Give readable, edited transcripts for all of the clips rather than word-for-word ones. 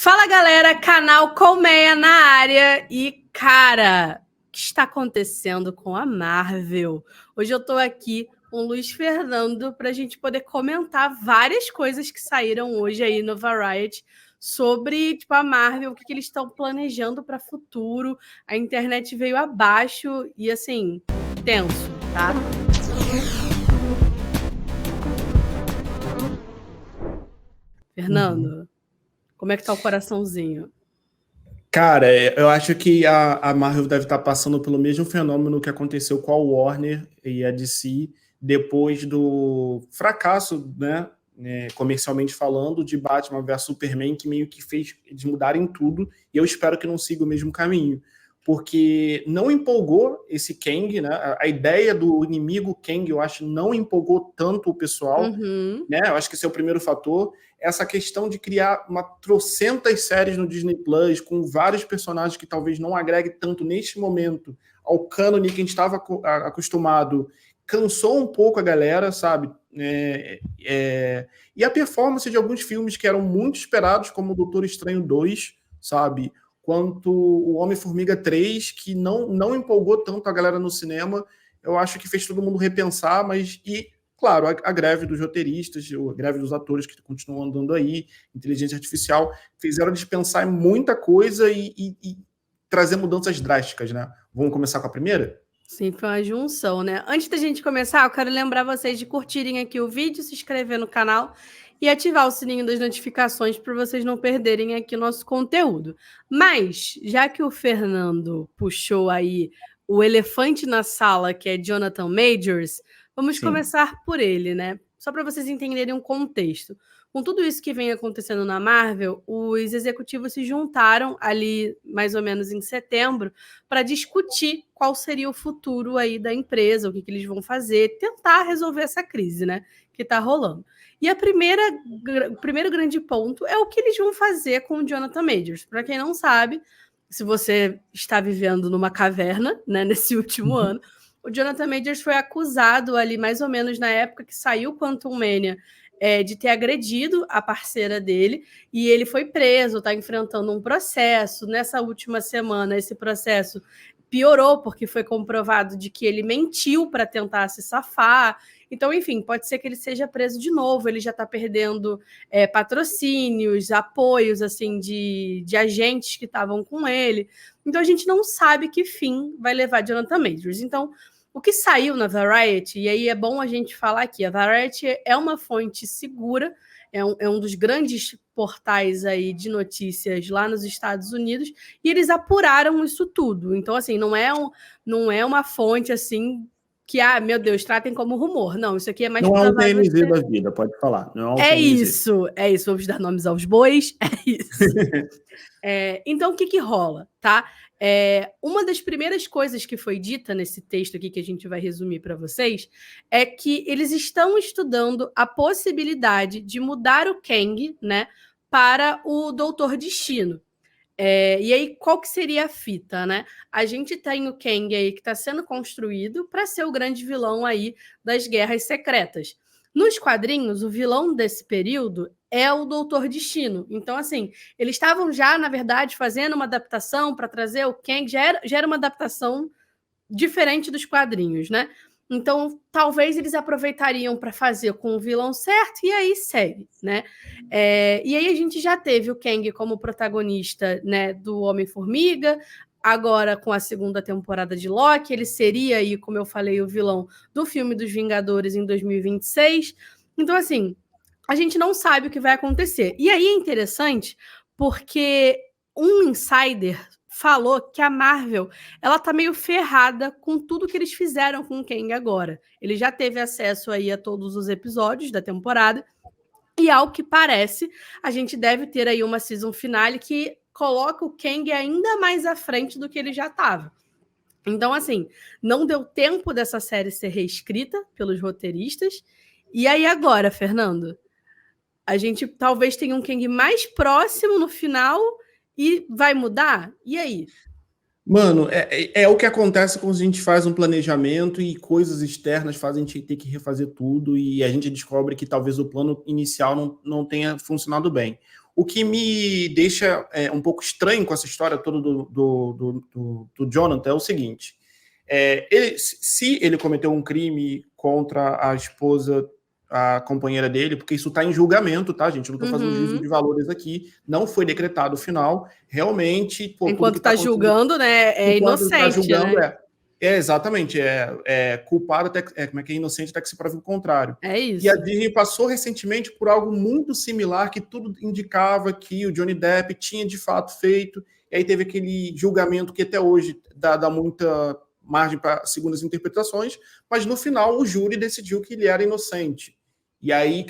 Fala galera, canal Colmeia na área e cara, o que está acontecendo com a Marvel? Hoje eu tô aqui com o Luiz Fernando para a gente poder comentar várias coisas que saíram hoje aí no Variety sobre a Marvel, o que eles estão planejando para futuro. A internet veio abaixo e assim, tenso, tá? Fernando, como é que tá o coraçãozinho? Cara, eu acho que a Marvel deve estar passando pelo mesmo fenômeno que aconteceu com a Warner e a DC depois do fracasso, né, comercialmente falando, de Batman vs Superman, que meio que fez eles mudarem tudo, e eu espero que não siga o mesmo caminho, porque não empolgou esse Kang, né, a ideia do inimigo Kang, eu acho, não empolgou tanto o pessoal, né? Eu acho que esse é o primeiro fator. Essa questão de criar uma trocentas séries no Disney Plus com vários personagens que talvez não agregue tanto neste momento ao cânone que a gente estava acostumado, cansou um pouco a galera, sabe? E a performance de alguns filmes que eram muito esperados, como o Doutor Estranho 2, sabe? Quanto o Homem-Formiga 3, que não empolgou tanto a galera no cinema, eu acho que fez todo mundo repensar, claro, a greve dos roteiristas, a greve dos atores que continuam andando aí, inteligência artificial, fizeram dispensar muita coisa e trazer mudanças drásticas, né? Vamos começar com a primeira? Sim, foi uma junção, né? Antes da gente começar, eu quero lembrar vocês de curtirem aqui o vídeo, se inscrever no canal e ativar o sininho das notificações para vocês não perderem aqui o nosso conteúdo. Mas, já que o Fernando puxou aí o elefante na sala, que é Jonathan Majors, vamos começar por ele, né? Só para vocês entenderem o contexto. Com tudo isso que vem acontecendo na Marvel, os executivos se juntaram ali mais ou menos em setembro para discutir qual seria o futuro aí da empresa, o que eles vão fazer, tentar resolver essa crise, né, que está rolando. E o primeiro grande ponto é o que eles vão fazer com o Jonathan Majors. Para quem não sabe, se você está vivendo numa caverna, né, nesse último ano, o Jonathan Majors foi acusado ali mais ou menos na época que saiu Quantum Mania, de ter agredido a parceira dele, e ele foi preso, está enfrentando um processo. Nessa última semana, esse processo piorou, porque foi comprovado de que ele mentiu para tentar se safar. Então, enfim, pode ser que ele seja preso de novo, ele já está perdendo patrocínios, apoios assim de agentes que estavam com ele. Então, a gente não sabe que fim vai levar Jonathan Majors. Então, o que saiu na Variety, e aí é bom a gente falar aqui, a Variety é uma fonte segura, é um dos grandes portais aí de notícias lá nos Estados Unidos, e eles apuraram isso tudo. Então, assim, não é uma fonte assim que, meu Deus, tratem como rumor. Não, isso aqui é mais... Não é um TMZ da vida, pode falar. Não é um TMZ. Isso. Vamos dar nomes aos bois. É isso. Então, o que rola, tá? Uma das primeiras coisas que foi dita nesse texto aqui, que a gente vai resumir para vocês, é que eles estão estudando a possibilidade de mudar o Kang, né, para o Doutor Destino. E aí, qual que seria a fita, né? A gente tem o Kang aí que está sendo construído para ser o grande vilão aí das Guerras Secretas. Nos quadrinhos, o vilão desse período é o Doutor Destino. Então, assim, eles estavam já, na verdade, fazendo uma adaptação para trazer o Kang, já era uma adaptação diferente dos quadrinhos, né? Então, talvez eles aproveitariam para fazer com o vilão certo e aí segue, né? E aí a gente já teve o Kang como protagonista, né, do Homem-Formiga, agora com a segunda temporada de Loki, ele seria aí, como eu falei, o vilão do filme dos Vingadores em 2026. Então, assim, a gente não sabe o que vai acontecer. E aí é interessante porque um insider falou que a Marvel ela tá meio ferrada com tudo que eles fizeram com o Kang agora. Ele já teve acesso aí a todos os episódios da temporada e, ao que parece, a gente deve ter aí uma season finale que coloca o Kang ainda mais à frente do que ele já estava. Então, assim, não deu tempo dessa série ser reescrita pelos roteiristas. E aí agora, Fernando, a gente talvez tenha um Kang mais próximo no final e vai mudar? E aí? Mano, é o que acontece quando a gente faz um planejamento e coisas externas fazem a gente ter que refazer tudo e a gente descobre que talvez o plano inicial não tenha funcionado bem. O que me deixa um pouco estranho com essa história toda do Jonathan é o seguinte: se ele cometeu um crime contra a esposa, a companheira dele, porque isso está em julgamento, tá, gente? Eu não estou fazendo juízo de valores aqui, não foi decretado o final, realmente. Pô, enquanto está julgando, né? É inocente. Tá julgando, né? Exatamente, culpado até como é que é inocente até que se prove o contrário. É isso. E a Disney passou recentemente por algo muito similar, que tudo indicava que o Johnny Depp tinha de fato feito, e aí teve aquele julgamento que até hoje dá muita margem para segundas interpretações, mas no final o júri decidiu que ele era inocente. E aí,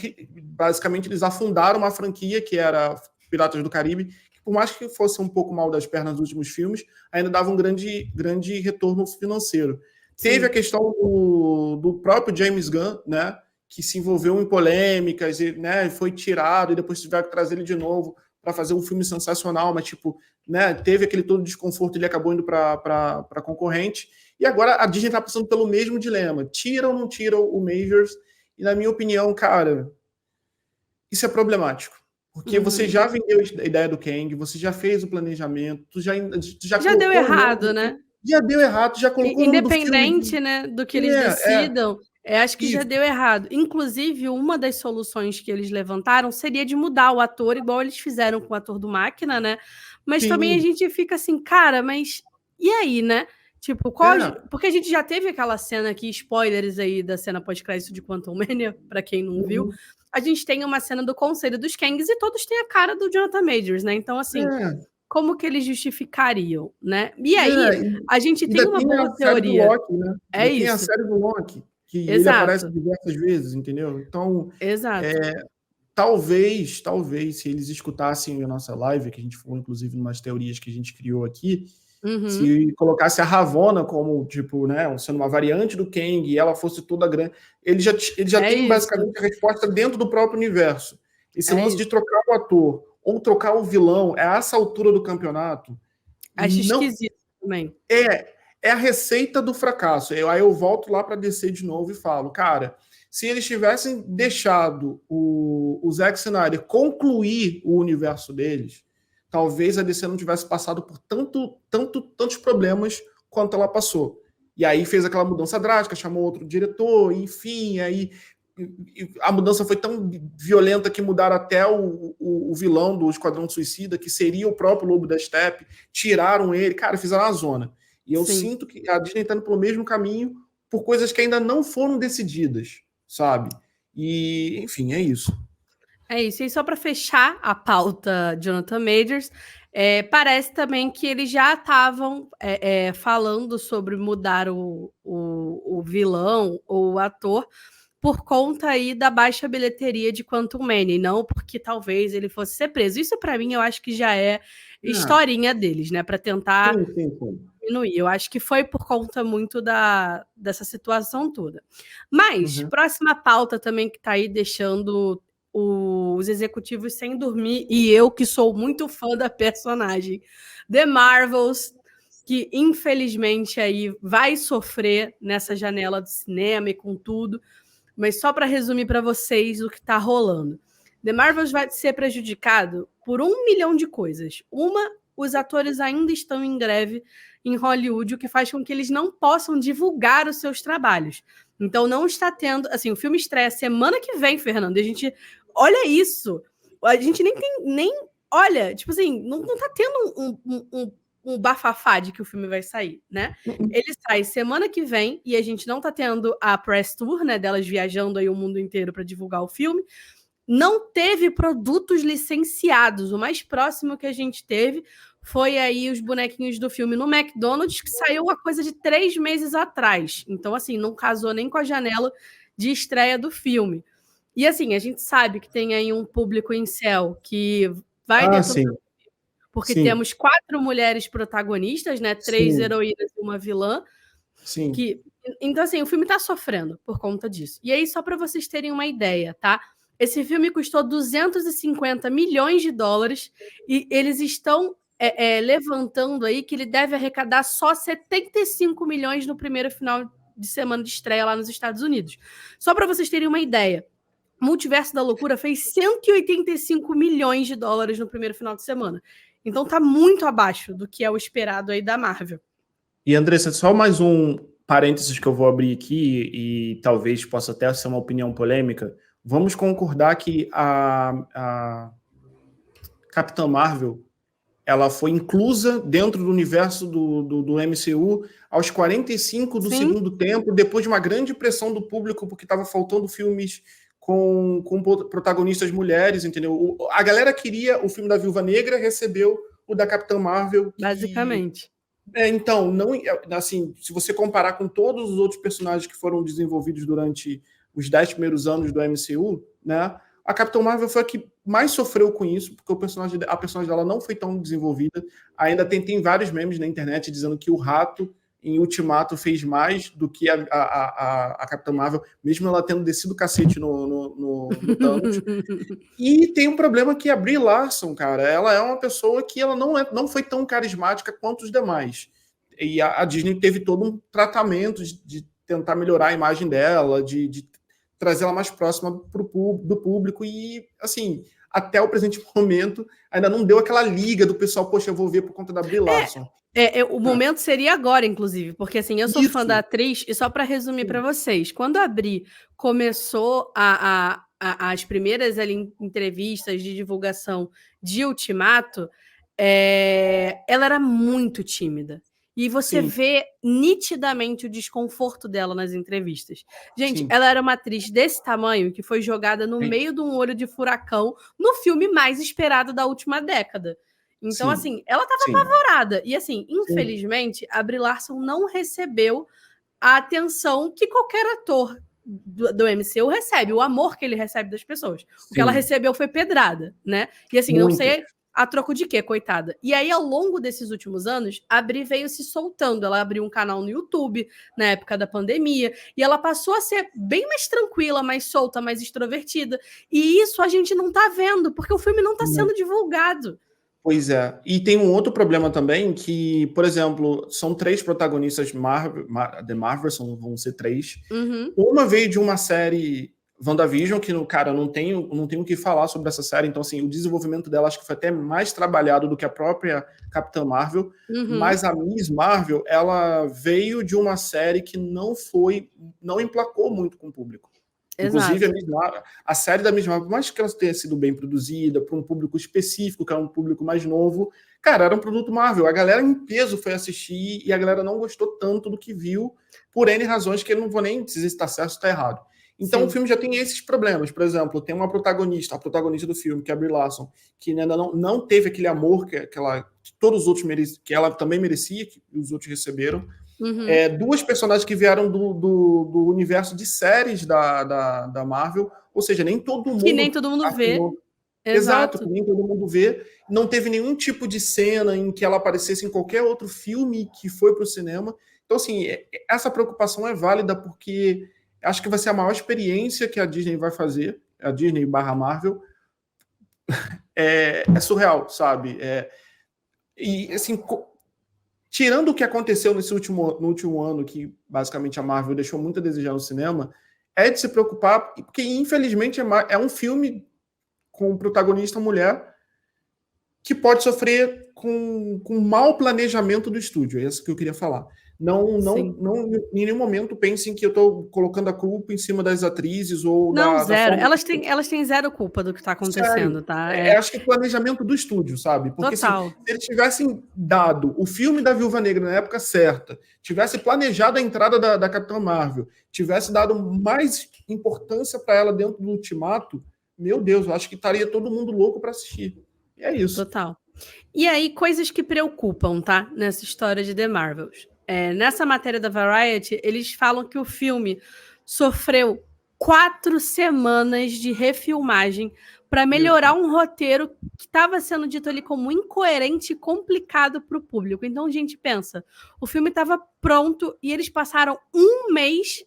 basicamente, eles afundaram uma franquia que era Piratas do Caribe, por mais que fosse um pouco mal das pernas nos últimos filmes, ainda dava um grande retorno financeiro. Sim. Teve a questão do próprio James Gunn, né, que se envolveu em polêmicas, e, né, foi tirado, e depois tiveram que trazer ele de novo para fazer um filme sensacional, mas tipo, né, teve aquele todo desconforto, ele acabou indo para concorrente, e agora a Disney está passando pelo mesmo dilema, tira ou não tira o Majors, e na minha opinião, cara, isso é problemático. Porque você já vendeu a ideia do Kang, você já fez o planejamento, tu já deu errado, né? Já deu errado, já colocou independente, né, do que eles decidam, acho que já deu errado. Inclusive, uma das soluções que eles levantaram seria de mudar o ator, igual eles fizeram com o ator do Máquina, né? Mas também a gente fica assim, cara, mas e aí, né? Tipo, porque a gente já teve aquela cena aqui, spoilers aí da cena pós-crédito de Quantum Mania, pra quem não viu. A gente tem uma cena do Conselho dos Kangs e todos têm a cara do Jonathan Majors, né? Então, assim, como que eles justificariam, né? E aí, a gente tem uma boa teoria. Loki, né? Isso. Tem a série do Loki, que ele aparece diversas vezes, entendeu? Então, talvez, se eles escutassem a nossa live, que a gente falou, inclusive, em umas teorias que a gente criou aqui, se colocasse a Ravonna como, tipo, né, sendo uma variante do Kang e ela fosse toda grande, ele já tem basicamente a resposta dentro do próprio universo. Esse lance de trocar o ator ou trocar o vilão, a essa altura do campeonato, acho esquisito também. É a receita do fracasso. Aí eu volto lá para DC de novo e falo, cara, se eles tivessem deixado o Zack Snyder concluir o universo deles, talvez a DC não tivesse passado por tantos problemas quanto ela passou. E aí fez aquela mudança drástica, chamou outro diretor, enfim, aí a mudança foi tão violenta que mudaram até o vilão do Esquadrão Suicida, que seria o próprio Lobo da Steppe, tiraram ele, cara, fizeram uma zona. E eu sinto que a Disney está indo pelo mesmo caminho por coisas que ainda não foram decididas, sabe? E, enfim, é isso. É isso. E só para fechar a pauta Jonathan Majors, parece também que eles já estavam falando sobre mudar o vilão ou o ator por conta aí da baixa bilheteria de Quantum Mania, e não porque talvez ele fosse ser preso. Isso, para mim, eu acho que já é historinha deles, né? Para tentar diminuir. Eu acho que foi por conta muito dessa situação toda. Mas, próxima pauta também que está aí deixando os executivos sem dormir, e eu que sou muito fã da personagem, The Marvels, que infelizmente aí vai sofrer nessa janela de cinema e com tudo, mas só para resumir para vocês o que está rolando. The Marvels vai ser prejudicado por 1 milhão de coisas. Os atores ainda estão em greve em Hollywood, o que faz com que eles não possam divulgar os seus trabalhos. Então não está tendo, assim, o filme estreia semana que vem, Fernando, e a gente olha isso. A gente nem olha, tipo assim, não tá tendo um bafafá de que o filme vai sair, né? Ele sai semana que vem e a gente não tá tendo a press tour, né, delas viajando aí o mundo inteiro para divulgar o filme. Não teve produtos licenciados. O mais próximo que a gente teve foi aí os bonequinhos do filme no McDonald's, que saiu uma coisa de 3 meses atrás. Então, assim, não casou nem com a janela de estreia do filme. E, assim, a gente sabe que tem aí um público incel que vai detonar, porque temos 4 mulheres protagonistas, né? 3 heroínas e uma vilã. Então, assim, o filme tá sofrendo por conta disso. E aí, só para vocês terem uma ideia, tá? Esse filme custou 250 milhões de dólares e eles estão levantando aí que ele deve arrecadar só 75 milhões no primeiro final de semana de estreia lá nos Estados Unidos. Só para vocês terem uma ideia, Multiverso da Loucura fez 185 milhões de dólares no primeiro final de semana. Então tá muito abaixo do que é o esperado aí da Marvel. E, Andressa, só mais um parênteses que eu vou abrir aqui, e talvez possa até ser uma opinião polêmica. Vamos concordar que a Capitã Marvel, ela foi inclusa dentro do universo do MCU aos 45 do segundo tempo, depois de uma grande pressão do público, porque estava faltando filmes com protagonistas mulheres, entendeu? A galera queria o filme da Viúva Negra, recebeu o da Capitã Marvel. Basicamente. Então, não, assim, se você comparar com todos os outros personagens que foram desenvolvidos durante os 10 primeiros anos do MCU, né? A Capitã Marvel foi a que mais sofreu com isso, porque a personagem dela não foi tão desenvolvida. Ainda tem vários memes na internet dizendo que o Rato, em Ultimato, fez mais do que a Capitã Marvel, mesmo ela tendo descido o cacete no Thanos. E tem um problema que a Brie Larson, cara, ela é uma pessoa que ela não foi tão carismática quanto os demais. E a Disney teve todo um tratamento de tentar melhorar a imagem dela, de trazer ela mais próxima do público, e, assim, até o presente momento, ainda não deu aquela liga do pessoal, poxa, eu vou ver por conta da Brie Larson. O momento seria agora, inclusive, porque, assim, eu sou fã da atriz, e só para resumir para vocês, quando a Brie começou as primeiras ali, entrevistas de divulgação de Ultimato, ela era muito tímida. E você vê nitidamente o desconforto dela nas entrevistas. Gente, ela era uma atriz desse tamanho que foi jogada no meio de um olho de furacão no filme mais esperado da última década. Então, assim, ela estava apavorada. E, assim, infelizmente, a Brie Larson não recebeu a atenção que qualquer ator do MCU recebe, o amor que ele recebe das pessoas. O que ela recebeu foi pedrada, né? E, assim, não sei a troco de quê, coitada. E aí, ao longo desses últimos anos, a Brie veio se soltando. Ela abriu um canal no YouTube, na época da pandemia, e ela passou a ser bem mais tranquila, mais solta, mais extrovertida. E isso a gente não tá vendo, porque o filme não tá sendo divulgado. Pois é. E tem um outro problema também, que, por exemplo, são 3 protagonistas The Marvel, vão ser 3. Uma veio de uma série WandaVision, que, cara, não tenho o que falar sobre essa série. Então, assim, o desenvolvimento dela acho que foi até mais trabalhado do que a própria Capitã Marvel. Mas a Miss Marvel, ela veio de uma série que não emplacou muito com o público. Inclusive, a série da Miss Marvel, por mais que ela tenha sido bem produzida para um público específico, que é um público mais novo, cara, era um produto Marvel. A galera em peso foi assistir e a galera não gostou tanto do que viu, por N razões que eu não vou nem dizer se está certo ou se está errado. Então, o filme já tem esses problemas. Por exemplo, tem uma protagonista, a protagonista do filme, que é a Brie Larson, que ainda não teve aquele amor que todos os outros que ela também merecia, que os outros receberam. 2 personagens que vieram do universo de séries da Marvel, ou seja, nem todo mundo... Que nem todo mundo vê. Exato, que nem todo mundo vê. Não teve nenhum tipo de cena em que ela aparecesse em qualquer outro filme que foi para o cinema. Então, assim, essa preocupação é válida, porque acho que vai ser a maior experiência que a Disney vai fazer, a Disney / Marvel. É surreal, sabe? E, assim... Tirando o que aconteceu no último ano, que basicamente a Marvel deixou muito a desejar no cinema, é de se preocupar, porque infelizmente é um filme com protagonista mulher que pode sofrer com mau planejamento do estúdio. É isso que eu queria falar. Não, em nenhum momento pensem que eu estou colocando a culpa em cima das atrizes ou zero. Elas têm zero culpa do que está acontecendo, tá? Acho que é planejamento do estúdio, sabe? Porque se eles tivessem dado o filme da Viúva Negra na época certa, tivesse planejado a entrada da Capitã Marvel, tivesse dado mais importância para ela dentro do Ultimato, meu Deus, eu acho que estaria todo mundo louco para assistir. E é isso. Total. E aí, coisas que preocupam, tá? Nessa história de The Marvels. Nessa matéria da Variety, eles falam que o filme sofreu 4 semanas de refilmagem para melhorar um roteiro que estava sendo dito ali como incoerente e complicado para o público. Então, gente, pensa, o filme estava pronto e eles passaram 1 mês...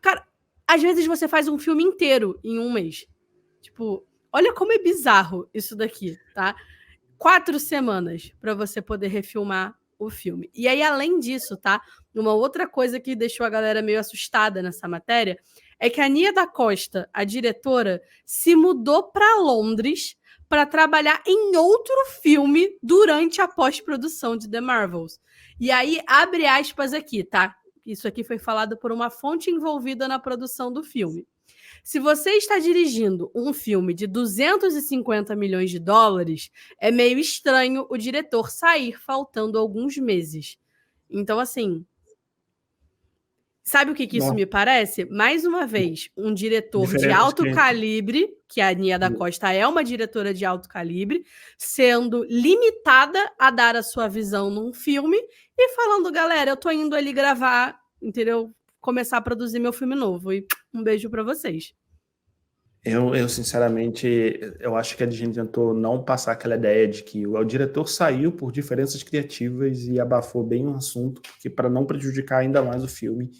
Cara, às vezes você faz um filme inteiro em 1 mês. Tipo, olha como é bizarro isso daqui, tá? 4 semanas para você poder refilmar o filme. E aí, além disso, tá? Uma outra coisa que deixou a galera meio assustada nessa matéria é que a Nia da Costa, a diretora, se mudou para Londres para trabalhar em outro filme durante a pós-produção de The Marvels. E aí, abre aspas aqui, tá? Isso aqui foi falado por uma fonte envolvida na produção do filme. Se você está dirigindo um filme de 250 milhões de dólares, é meio estranho o diretor sair faltando alguns meses. Então, assim, sabe o que isso me parece? Mais uma vez, um diretor de alto calibre, que a Nia da Costa é uma diretora de alto calibre, sendo limitada a dar a sua visão num filme e falando, galera, eu tô indo ali gravar, entendeu? Começar a produzir meu filme novo. E um beijo para vocês. Eu, sinceramente, eu acho que a Disney tentou não passar aquela ideia de que o diretor saiu por diferenças criativas e abafou bem o assunto, porque para não prejudicar ainda mais o filme.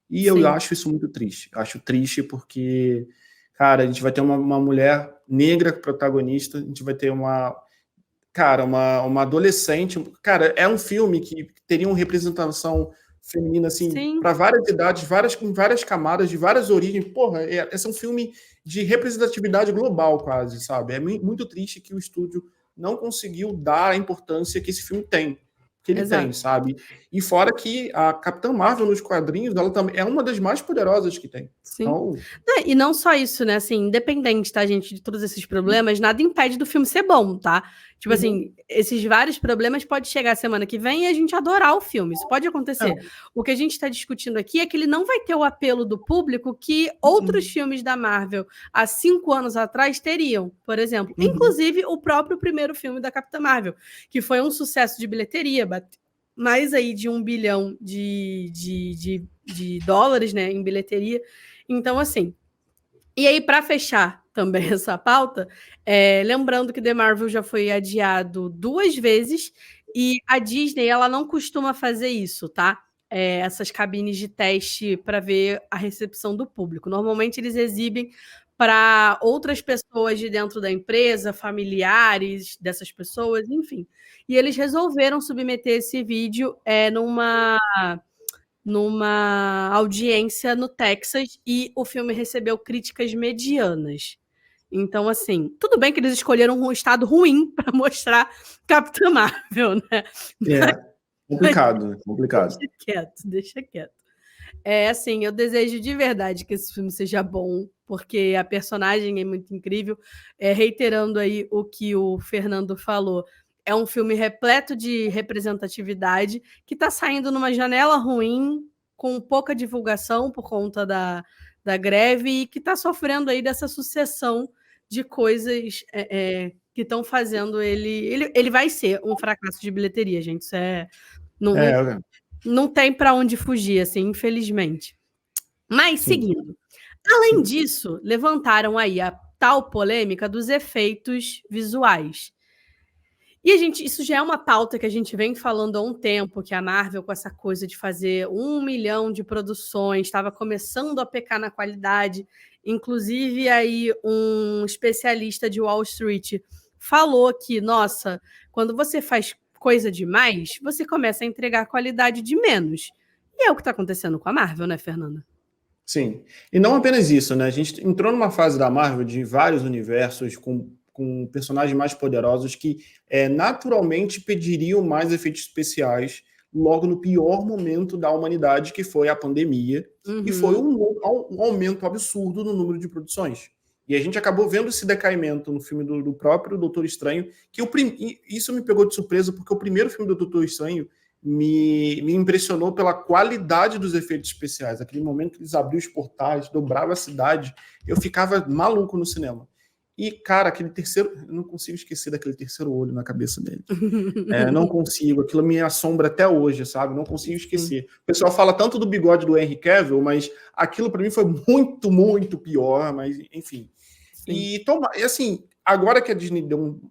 E eu acho isso muito triste. Acho triste porque, cara, a gente vai ter uma mulher negra protagonista, a gente vai ter uma adolescente. Cara, é um filme que teria uma representação feminina, assim, para várias idades, com várias camadas, de várias origens. Porra, esse é um filme de representatividade global, quase, sabe? É muito triste que o estúdio não conseguiu dar a importância que esse filme tem. Que ele tem, sabe? E fora que a Capitã Marvel nos quadrinhos, ela também é uma das mais poderosas que tem. Sim. Então... E não só isso, né? Assim, independente, tá, gente, de todos esses problemas, nada impede do filme ser bom, tá? Tipo assim, esses vários problemas pode chegar semana que vem e a gente adorar o filme. Isso pode acontecer. O que a gente está discutindo aqui é que ele não vai ter o apelo do público que outros filmes da Marvel há 5 anos atrás teriam, por exemplo. Inclusive o próprio primeiro filme da Capitã Marvel, que foi um sucesso de bilheteria, mais aí de 1 bilhão de dólares, né, em bilheteria. Então, assim... E aí, para fechar também essa pauta, lembrando que The Marvel já foi adiado 2 vezes e a Disney, ela não costuma fazer isso, tá? Essas cabines de teste para ver a recepção do público. Normalmente, eles exibem para outras pessoas de dentro da empresa, familiares dessas pessoas, enfim. E eles resolveram submeter esse vídeo numa audiência no Texas e o filme recebeu críticas medianas. Então, assim, tudo bem que eles escolheram um estado ruim para mostrar Capitã Marvel, né? Complicado. Deixa quieto. Assim, eu desejo de verdade que esse filme seja bom, porque a personagem é muito incrível. Reiterando aí o que o Fernando falou, é um filme repleto de representatividade que está saindo numa janela ruim, com pouca divulgação por conta da greve e que está sofrendo aí dessa sucessão de coisas que estão fazendo ele vai ser um fracasso de bilheteria, gente. Isso não tem para onde fugir, assim, infelizmente. Mas, seguindo. Além disso, levantaram aí a tal polêmica dos efeitos visuais. E, isso já é uma pauta que a gente vem falando há um tempo, que a Marvel, com essa coisa de fazer 1 milhão de produções, estava começando a pecar na qualidade. Inclusive, aí um especialista de Wall Street falou que, nossa, quando você faz coisa demais, você começa a entregar qualidade de menos. E é o que está acontecendo com a Marvel, né, Fernanda? Sim. E não apenas isso, né? A gente entrou numa fase da Marvel de vários universos com personagens mais poderosos que naturalmente pediriam mais efeitos especiais logo no pior momento da humanidade, que foi a pandemia, e foi um aumento absurdo no número de produções. E a gente acabou vendo esse decaimento no filme do próprio Doutor Estranho, que isso me pegou de surpresa, porque o primeiro filme do Doutor Estranho me impressionou pela qualidade dos efeitos especiais. Aquele momento que eles abriam os portais, dobravam a cidade, eu ficava maluco no cinema. E, cara, aquele terceiro... Eu não consigo esquecer daquele terceiro olho na cabeça dele. Não consigo. Aquilo me assombra até hoje, sabe? Não consigo esquecer. O pessoal fala tanto do bigode do Henry Cavill, mas aquilo para mim foi muito, muito pior. Mas, enfim. E, assim, agora que a Disney deu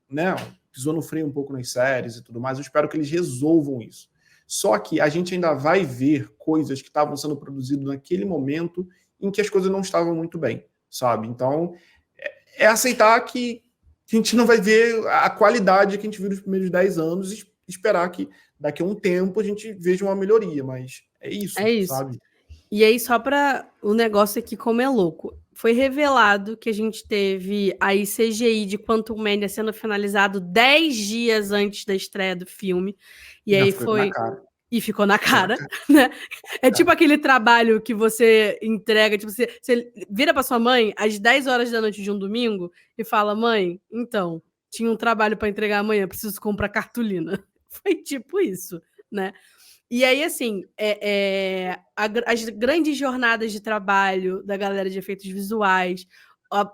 pisou no freio um pouco nas séries e tudo mais, eu espero que eles resolvam isso. Só que a gente ainda vai ver coisas que estavam sendo produzidas naquele momento em que as coisas não estavam muito bem, sabe? Então... aceitar que a gente não vai ver a qualidade que a gente viu nos primeiros 10 anos, esperar que daqui a um tempo a gente veja uma melhoria, mas é isso, sabe? E aí, só para o negócio aqui como é louco, foi revelado que a gente teve aí CGI de Quantum Mania sendo finalizado 10 dias antes da estreia do filme. E aí foi... E ficou na cara, né? É tipo aquele trabalho que você entrega, tipo, você vira pra sua mãe às 10 horas da noite de um domingo e fala, mãe, então, tinha um trabalho para entregar amanhã, preciso comprar cartolina. Foi tipo isso, né? E aí, assim, as grandes jornadas de trabalho da galera de efeitos visuais,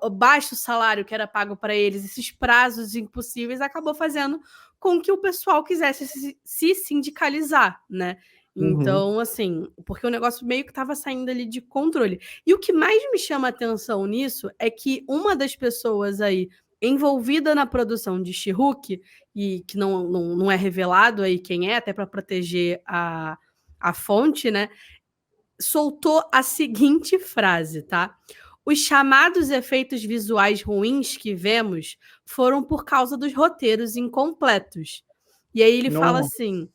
o baixo salário que era pago para eles, esses prazos impossíveis, acabou fazendo com que o pessoal quisesse se sindicalizar, né? Então, assim, porque o negócio meio que estava saindo ali de controle. E o que mais me chama a atenção nisso é que uma das pessoas aí envolvida na produção de She-Hulk, e que não é revelado aí quem é, até para proteger a fonte, né? Soltou a seguinte frase, tá? Os chamados efeitos visuais ruins que vemos foram por causa dos roteiros incompletos. E aí ele fala assim,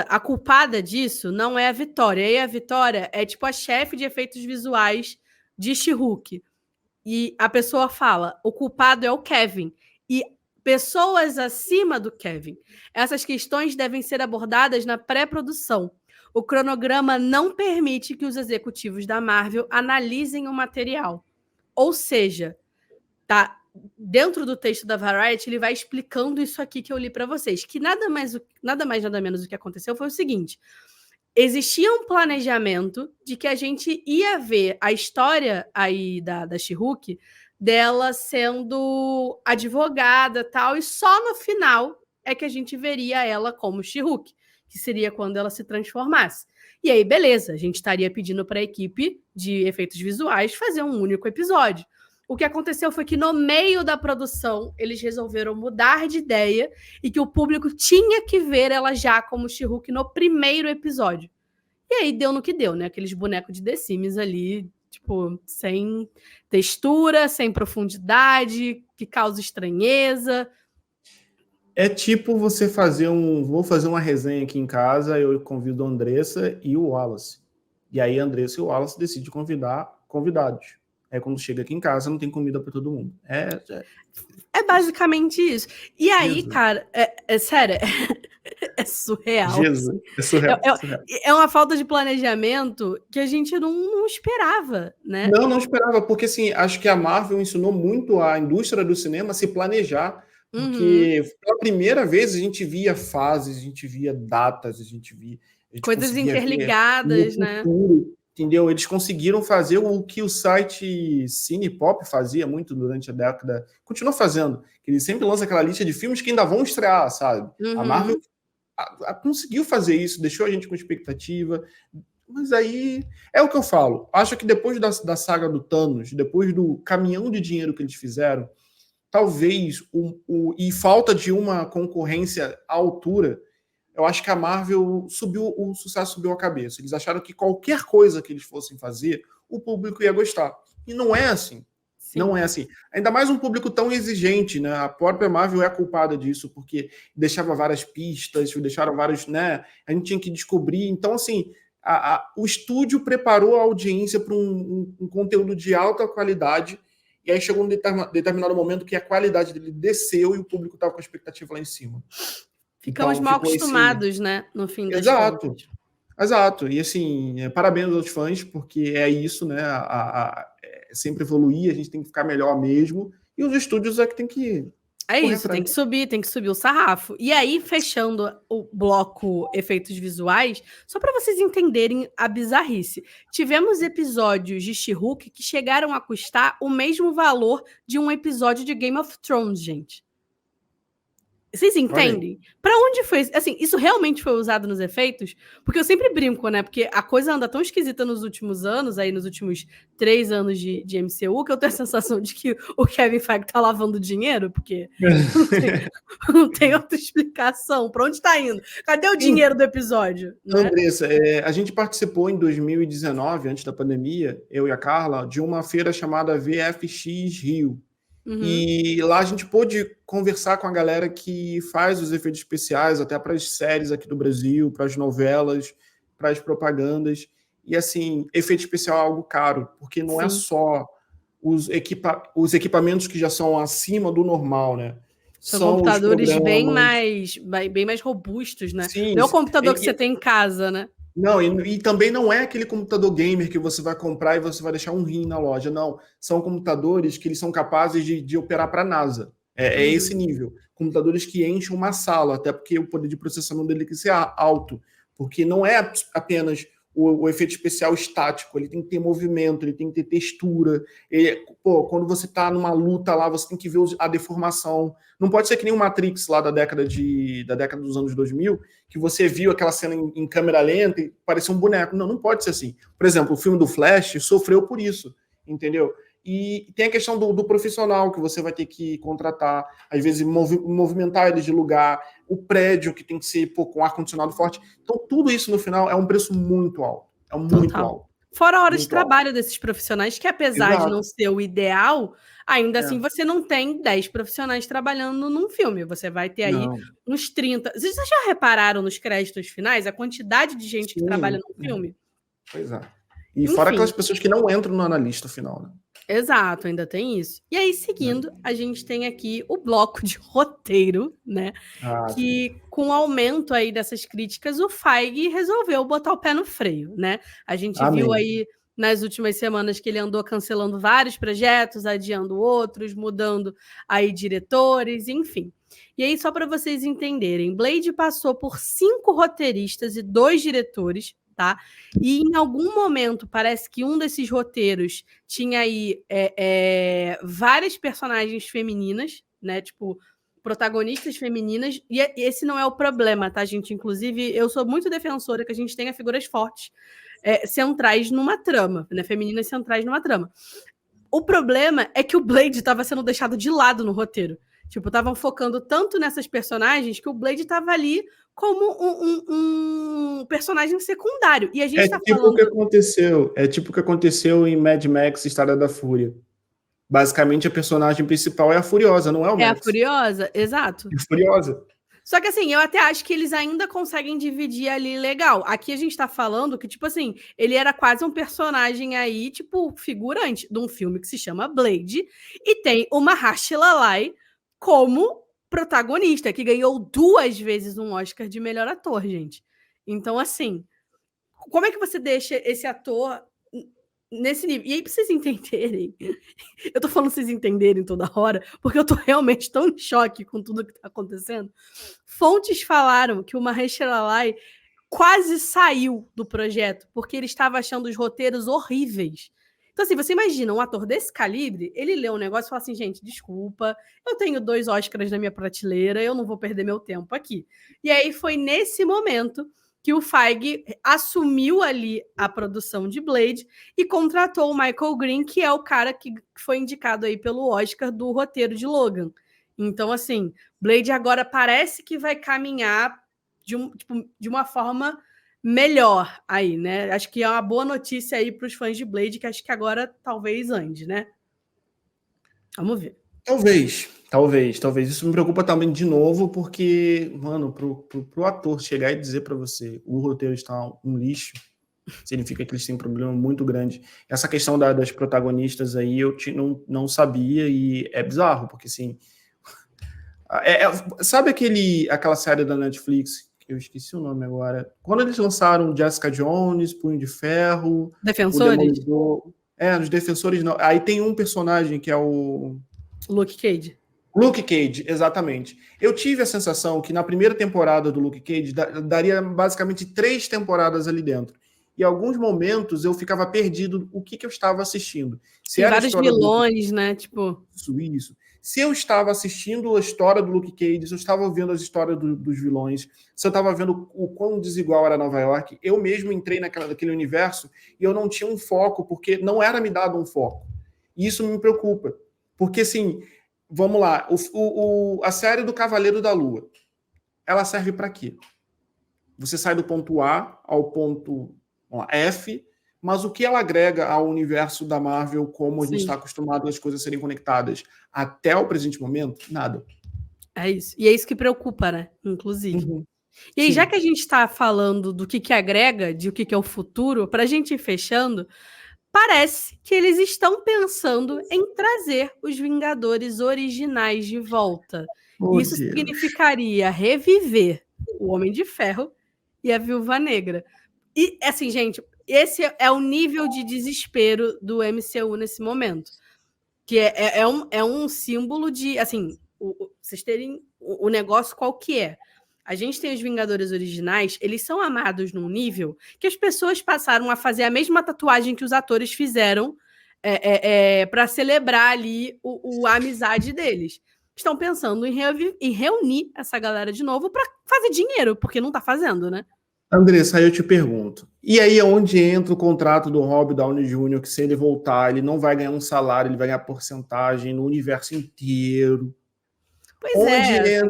a culpada disso não é a Vitória. E a Vitória é tipo a chefe de efeitos visuais de She-Hulk. E a pessoa fala, o culpado é o Kevin. E pessoas acima do Kevin. Essas questões devem ser abordadas na pré-produção. O cronograma não permite que os executivos da Marvel analisem o material. Ou seja, tá dentro do texto da Variety, ele vai explicando isso aqui que eu li para vocês, que nada mais, nada menos o que aconteceu foi o seguinte: existia um planejamento de que a gente ia ver a história aí da She-Hulk, dela sendo advogada tal, e só no final é que a gente veria ela como She-Hulk, que seria quando ela se transformasse. E aí, beleza, a gente estaria pedindo para a equipe de efeitos visuais fazer um único episódio. O que aconteceu foi que no meio da produção eles resolveram mudar de ideia e que o público tinha que ver ela já como She-Hulk no primeiro episódio. E aí deu no que deu, né? Aqueles bonecos de The Sims ali, tipo, sem textura, sem profundidade, que causa estranheza. É tipo você vou fazer uma resenha aqui em casa, eu convido a Andressa e o Wallace. E aí a Andressa e o Wallace decidem convidar convidados. Aí quando chega aqui em casa, não tem comida para todo mundo. É basicamente isso. E aí, Jesus. Cara, sério, é surreal. Jesus, é surreal. É uma falta de planejamento que a gente não esperava, né? Não esperava, porque assim, acho que a Marvel ensinou muito a indústria do cinema a se planejar, porque pela primeira vez a gente via fases, a gente via datas, a gente coisas interligadas, né? Entendeu? Eles conseguiram fazer o que o site Cinepop fazia muito durante a década, continua fazendo, que ele sempre lança aquela lista de filmes que ainda vão estrear, sabe? A Marvel conseguiu fazer isso, deixou a gente com expectativa, mas aí é o que eu falo. Acho que depois da saga do Thanos, depois do caminhão de dinheiro que eles fizeram, talvez e falta de uma concorrência à altura, eu acho que a Marvel o sucesso subiu a cabeça. Eles acharam que qualquer coisa que eles fossem fazer, o público ia gostar. E não é assim. Sim. Não é assim. Ainda mais um público tão exigente, né? A própria Marvel é culpada disso, porque deixava várias pistas, deixaram vários, né? A gente tinha que descobrir. Então, assim, o estúdio preparou a audiência para um conteúdo de alta qualidade, e aí chegou um determinado momento que a qualidade dele desceu e o público estava com a expectativa lá em cima. Ficamos então, mal acostumados, né? No fim das contas. Exato. E assim, parabéns aos fãs, porque é isso, né? Sempre evoluir, a gente tem que ficar melhor mesmo. E os estúdios é que tem que. É isso, tem que subir o sarrafo. E aí, fechando o bloco efeitos visuais, só para vocês entenderem a bizarrice. Tivemos episódios de She-Hulk que chegaram a custar o mesmo valor de um episódio de Game of Thrones, gente. Vocês entendem? Para onde foi? Assim, isso realmente foi usado nos efeitos? Porque eu sempre brinco, né? Porque a coisa anda tão esquisita nos últimos anos, aí nos últimos 3 anos de MCU, que eu tenho a sensação de que o Kevin Feige tá lavando dinheiro, porque não tem outra explicação. Para onde tá indo? Cadê o dinheiro do episódio? Né? Andressa, a gente participou em 2019, antes da pandemia, eu e a Carla, de uma feira chamada VFX Rio. E lá a gente pôde conversar com a galera que faz os efeitos especiais, até para as séries aqui do Brasil, para as novelas, para as propagandas. E, assim, efeito especial é algo caro, porque não é só os equipamentos que já são acima do normal, né? São São os computadores bem programas. mais robustos, né? Sim, não é o computador que você tem em casa, né? Não, e também não é aquele computador gamer que você vai comprar e você vai deixar um rim na loja. Não, são computadores que eles são capazes de operar para a NASA. É esse nível. Computadores que enchem uma sala, até porque o poder de processamento dele tem que ser alto. Porque não é apenas o efeito especial estático, ele tem que ter movimento, ele tem que ter textura. Quando você está numa luta lá, você tem que ver a deformação. Não pode ser que nem o Matrix lá da década dos anos 2000, que você viu aquela cena em câmera lenta e parecia um boneco. Não pode ser assim. Por exemplo, o filme do Flash sofreu por isso, entendeu? E tem a questão do profissional que você vai ter que contratar, às vezes movimentar ele de lugar, o prédio que tem que ser com ar-condicionado forte. Então, tudo isso no final é um preço muito alto. É muito alto. Fora a hora de trabalho desses profissionais, que apesar de não ser o ideal, ainda assim você não tem 10 profissionais trabalhando num filme. Você vai ter aí uns 30. Vocês já repararam nos créditos finais a quantidade de gente que trabalha num filme? Pois é. E fora aquelas pessoas que não entram no analista final, né? Exato, ainda tem isso. E aí, seguindo, a gente tem aqui o bloco de roteiro, né? Que com o aumento aí dessas críticas, o Feige resolveu botar o pé no freio, né? A gente viu aí nas últimas semanas que ele andou cancelando vários projetos, adiando outros, mudando aí diretores, enfim. E aí, só para vocês entenderem, Blade passou por 5 roteiristas e 2 diretores, tá? E em algum momento parece que um desses roteiros tinha aí várias personagens femininas, né? Tipo, protagonistas femininas, e esse não é o problema, tá, gente? Inclusive, eu sou muito defensora que a gente tenha figuras fortes centrais numa trama, né? Femininas centrais numa trama. O problema é que o Blade estava sendo deixado de lado no roteiro. Tipo, estavam focando tanto nessas personagens que o Blade estava ali como um personagem secundário. E a gente tá falando... É tipo o que aconteceu em Mad Max, Estrada da Fúria. Basicamente, a personagem principal é a Furiosa, não é o Max. É a Furiosa, exato. É Furiosa. Só que assim, eu até acho que eles ainda conseguem dividir ali legal. Aqui a gente tá falando que, tipo assim, ele era quase um personagem aí, tipo, figurante de um filme que se chama Blade, e tem o Mahershala Ali como protagonista, que ganhou 2 vezes um Oscar de melhor ator, gente. Então, assim, como é que você deixa esse ator nesse nível? E aí, pra vocês entenderem, eu tô falando pra vocês entenderem toda hora, porque eu tô realmente tão em choque com tudo que tá acontecendo. Fontes falaram que o Mahershala Ali quase saiu do projeto, porque ele estava achando os roteiros horríveis. Então, assim, você imagina um ator desse calibre, ele lê um negócio e fala assim, gente, desculpa, eu tenho 2 Oscars na minha prateleira, eu não vou perder meu tempo aqui. E aí foi nesse momento que o Feige assumiu ali a produção de Blade e contratou o Michael Green, que é o cara que foi indicado aí pelo Oscar do roteiro de Logan. Então, assim, Blade agora parece que vai caminhar de uma forma melhor aí, né? Acho que é uma boa notícia aí para os fãs de Blade, que acho que agora talvez ande, né? Vamos ver. Talvez. Isso me preocupa também de novo, porque, mano, pro ator chegar e dizer para você o roteiro está um lixo, significa que eles têm um problema muito grande. Essa questão das protagonistas aí eu não sabia e é bizarro, porque assim. Sabe aquela série da Netflix, que eu esqueci o nome agora? Quando eles lançaram Jessica Jones, Punho de Ferro, Defensores? O Demolidor. Os Defensores não. Aí tem um personagem que é o Luke Cage. Luke Cage, exatamente. Eu tive a sensação que na primeira temporada do Luke Cage daria basicamente 3 temporadas ali dentro. E em alguns momentos eu ficava perdido o que eu estava assistindo. Se tem vários vilões, né? Tipo... Isso. Se eu estava assistindo a história do Luke Cage, se eu estava vendo as histórias dos vilões, se eu estava vendo o quão desigual era Nova York, eu mesmo entrei naquele universo e eu não tinha um foco, porque não era me dado um foco. E isso me preocupa. Porque, assim, vamos lá, a série do Cavaleiro da Lua, ela serve para quê? Você sai do ponto A ao ponto F, mas o que ela agrega ao universo da Marvel, como a gente Sim. está acostumado as coisas serem conectadas até o presente momento? Nada. É isso. E é isso que preocupa, né? Inclusive. Uhum. E aí, Sim. já que a gente está falando do que agrega, de o que é o futuro, para a gente ir fechando, parece que eles estão pensando em trazer os Vingadores originais de volta. Oh, Isso Deus. significaria reviver o Homem de Ferro e a Viúva Negra. E, assim, gente, esse é o nível de desespero do MCU nesse momento. Que é um símbolo de, assim, vocês terem o negócio qual que é. A gente tem os Vingadores originais, eles são amados num nível que as pessoas passaram a fazer a mesma tatuagem que os atores fizeram para celebrar ali a amizade deles. Estão pensando em reunir essa galera de novo para fazer dinheiro, porque não tá fazendo, né? Andressa, aí eu te pergunto. E aí é onde entra o contrato do Robert Downey Jr., que se ele voltar, ele não vai ganhar um salário, ele vai ganhar porcentagem no universo inteiro. Pois é.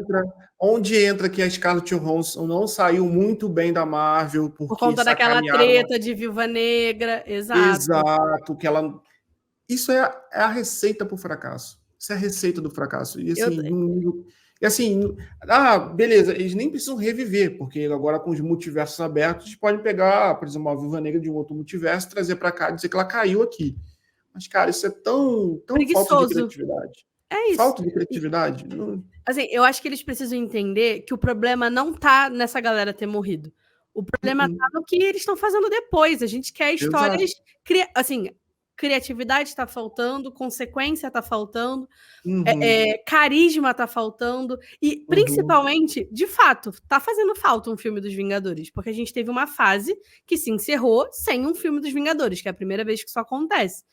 Onde entra que a Scarlett Johansson não saiu muito bem da Marvel Por porque conta daquela sacanearam. treta de Viúva Negra, exato. Exato, que ela. Isso é a receita para o fracasso. Isso é a receita do fracasso. E assim, beleza, eles nem precisam reviver, porque agora com os multiversos abertos, eles podem pegar, por exemplo, uma Viúva Negra de um outro multiverso, trazer para cá e dizer que ela caiu aqui. Mas, cara, isso é tão falta de criatividade. É isso. Falta de criatividade. Assim, eu acho que eles precisam entender que o problema não tá nessa galera ter morrido. O problema tá no que eles estão fazendo depois. A gente quer histórias... Assim, criatividade está faltando, consequência está faltando, carisma está faltando, e principalmente, de fato, está fazendo falta um filme dos Vingadores, porque a gente teve uma fase que se encerrou sem um filme dos Vingadores, que é a primeira vez que isso acontece.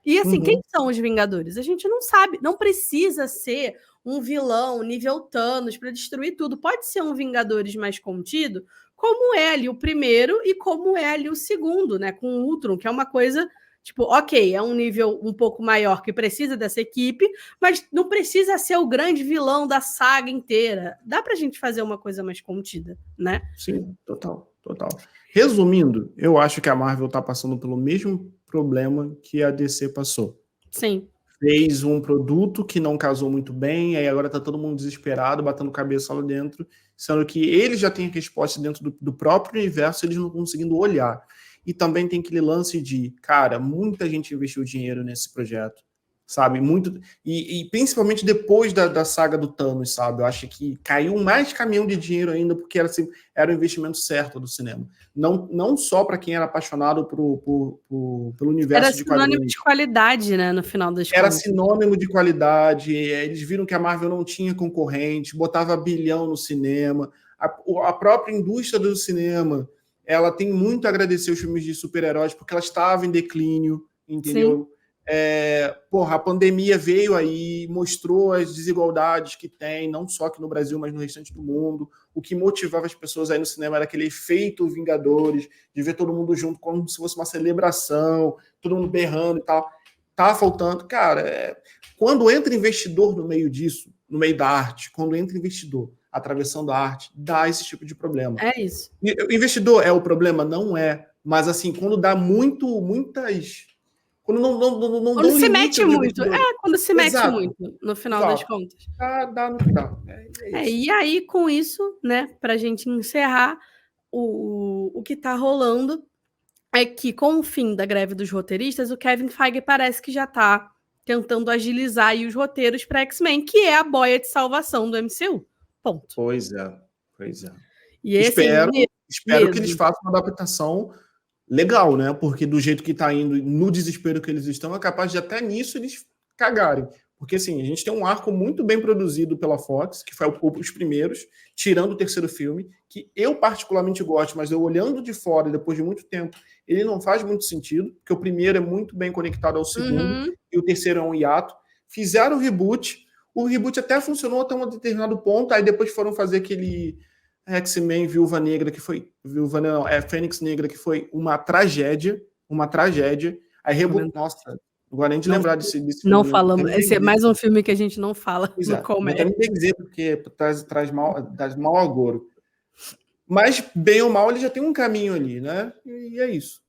E assim, quem são os Vingadores? A gente não sabe, não precisa ser um vilão nível Thanos para destruir tudo, pode ser um Vingadores mais contido, como é ali o primeiro e como é ali o segundo, né, com o Ultron, que é uma coisa... Tipo, ok, é um nível um pouco maior que precisa dessa equipe, mas não precisa ser o grande vilão da saga inteira. Dá pra gente fazer uma coisa mais contida, né? Sim, total. Resumindo, eu acho que a Marvel tá passando pelo mesmo problema que a DC passou. Sim. Fez um produto que não casou muito bem, aí agora tá todo mundo desesperado, batendo cabeça lá dentro, sendo que eles já têm a resposta dentro do próprio universo, eles não conseguindo olhar. E também tem aquele lance de, cara, muita gente investiu dinheiro nesse projeto, sabe? Muito, e principalmente depois da saga do Thanos, sabe? Eu acho que caiu mais caminhão de dinheiro ainda, porque era o investimento certo do cinema. Não só para quem era apaixonado pelo universo de quadrinhos. Era sinônimo de qualidade, né? No final das contas. Era sinônimo de qualidade. Eles viram que a Marvel não tinha concorrente, botava bilhão no cinema. A própria indústria do cinema, ela tem muito a agradecer os filmes de super-heróis, porque ela estava em declínio, entendeu? A pandemia veio aí, mostrou as desigualdades que tem, não só aqui no Brasil, mas no restante do mundo. O que motivava as pessoas aí no cinema era aquele efeito Vingadores, de ver todo mundo junto, como se fosse uma celebração, todo mundo berrando e tal. Tá faltando. Cara, quando entra investidor no meio disso, no meio da arte, quando entra investidor atravessando a arte, dá esse tipo de problema. É isso. O investidor é o problema? Não é. Mas, assim, quando dá muitas... Quando se mete muito. Quando se mete muito, no final das contas. Dá no que dá. E aí, com isso, né, pra gente encerrar, o que tá rolando é que, com o fim da greve dos roteiristas, o Kevin Feige parece que já tá tentando agilizar aí os roteiros para X-Men, que é a boia de salvação do MCU. Ponto. Pois é. E espero que eles façam uma adaptação legal, né? Porque do jeito que tá indo, no desespero que eles estão, é capaz de até nisso eles cagarem. Porque, assim, a gente tem um arco muito bem produzido pela Fox, que foi os primeiros, tirando o terceiro filme, que eu particularmente gosto, mas eu olhando de fora, depois de muito tempo, ele não faz muito sentido, porque o primeiro é muito bem conectado ao segundo, e o terceiro é um hiato. Fizeram o reboot até funcionou até um determinado ponto, aí depois foram fazer aquele X-Men Viúva Negra, que foi... Fênix Negra, que foi uma tragédia. Aí reboot... Nossa... Agora nem de lembrar desse não filme. Falamos. Esse é mais um filme que a gente não fala no Comédia. Não tem que dizer, porque traz mal agouro. Mas, bem ou mal, ele já tem um caminho ali, né? E é isso.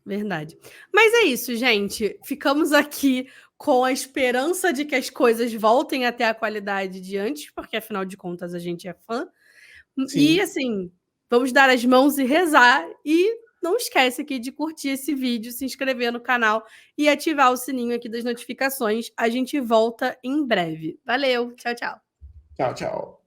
Verdade. Mas é isso, gente. Ficamos aqui com a esperança de que as coisas voltem até a qualidade de antes, porque afinal de contas a gente é fã. Sim. E assim, vamos dar as mãos e rezar. E não esquece aqui de curtir esse vídeo, se inscrever no canal e ativar o sininho aqui das notificações. A gente volta em breve. Valeu, tchau, tchau. Tchau, tchau.